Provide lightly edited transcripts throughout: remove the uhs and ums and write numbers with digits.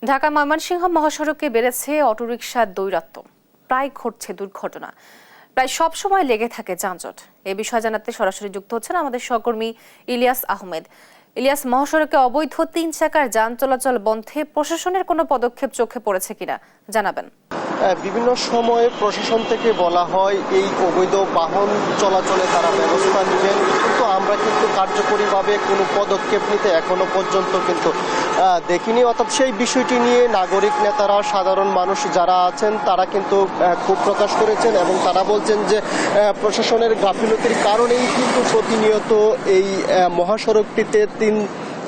ঢাকা ময়মনসিংহ মহাসড়কে বেড়েছে অটোরিকশার দৌরাত্ম্য, প্রায় ঘটছে দুর্ঘটনা, প্রায় সব সময় লেগে থাকে যানজট। এ বিষয়ে জানাতে সরাসরি যুক্ত হচ্ছেন আমাদের সহকর্মী ইলিয়াস আহমেদ। ইলিয়াস, মহাসড়কে অবৈধ 3 চাকার যান চলাচল বন্ধে প্রশাসনের কোনো পদক্ষেপ চোখে পড়েছে কিনা জানাবেন। বিভিন্ন সময়ে প্রশাসন থেকে বলা হয় এই অবৈধ বাহন চলাচলে তারা ব্যবস্থা নেবেন, কিন্তু আমরা কিন্তু কার্যকরীভাবে কোনো পদক্ষেপ নিতে এখনো পর্যন্ত কিন্তু দেখিনি। অর্থাৎ সেই বিষয়টি নিয়ে নাগরিক নেতারা, সাধারণ মানুষ যারা আছেন তারা কিন্তু ক্ষোভ প্রকাশ করেছেন এবং তারা বলছেন যে প্রশাসনের গাফিলতির কারণেই কিন্তু প্রতিনিয়ত এই মহাসড়কটিতে 3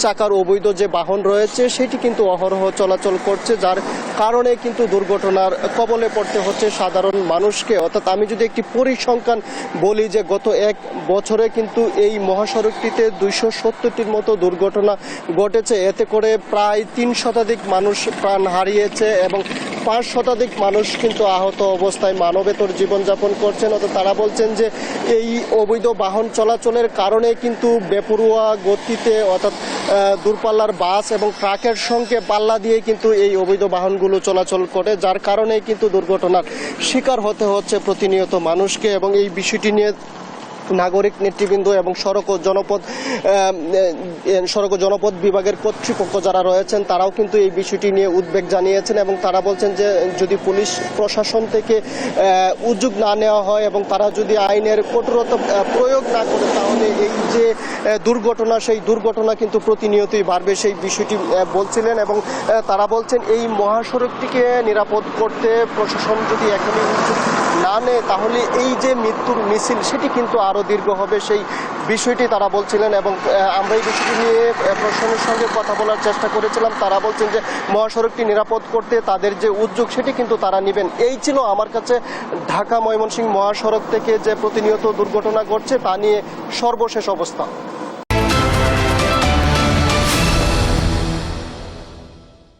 চাকার অবৈধ যে বাহন রয়েছে সেটি কিন্তু অহরহ চলাচল করছে, যার কারণে কিন্তু দুর্ঘটনার কবলে পড়তে হচ্ছে সাধারণ মানুষকে। অর্থাৎ আমি যদি একটি পরিসংখ্যান বলি যে গত 1 বছরে কিন্তু এই মহাসড়কটিতে 270টির মতো দুর্ঘটনা ঘটেছে। এতে করে প্রায় 3 শতাধিক মানুষ প্রাণ হারিয়েছে এবং 5 শতাধিক মানুষ কিন্তু আহত অবস্থায় মানবেতর জীবনযাপন করছেন। অর্থাৎ তারা বলছেন যে এই অবৈধ বাহন চলাচলের কারণে কিন্তু বেপরোয়া গতিতে অর্থাৎ দূরপাল্লার বাস এবং ট্রাকের সঙ্গে পাল্লা দিয়ে কিন্তু এই অবৈধ বাহনগুলো চলাচল করে, যার কারণে কিন্তু দুর্ঘটনার শিকার হতে হচ্ছে প্রতিনিয়ত মানুষকে। এবং এই বিষয়টি নিয়ে নাগরিক নেতৃবৃন্দ এবং সড়ক ও জনপথ বিভাগের কর্তৃপক্ষ যারা রয়েছেন তারাও কিন্তু এই বিষয়টি নিয়ে উদ্বেগ জানিয়েছেন এবং তারা বলছেন যে যদি পুলিশ প্রশাসন থেকে উদ্যোগ না নেওয়া হয় এবং তারা যদি আইনের কঠোরতা প্রয়োগ না করে তাহলে এই যে দুর্ঘটনা সেই দুর্ঘটনা কিন্তু প্রতিনিয়তই বাড়বে, সেই বিষয়টি বলছিলেন। এবং তারা বলছেন এই মহাসড়কটিকে নিরাপদ করতে প্রশাসন যদি এখনই উদ্যোগ না নেয় তাহলে এই যে মৃত্যুর মিছিল সেটি কিন্তু আরও দীর্ঘ হবে, সেই বিষয়টি তারা বলছিলেন। এবং আমরা এই বিষয়টি নিয়ে প্রশাসনের সঙ্গে কথা বলার চেষ্টা করেছিলাম। তারা বলছেন যে মহাসড়কটি নিরাপদ করতে তাদের যে উদ্যোগ সেটি কিন্তু তারা নেবেন। এই ছিল আমার কাছে ঢাকা ময়মনসিংহ মহাসড়ক থেকে যে প্রতিনিয়ত দুর্ঘটনা ঘটছে তা নিয়ে সর্বশেষ অবস্থা।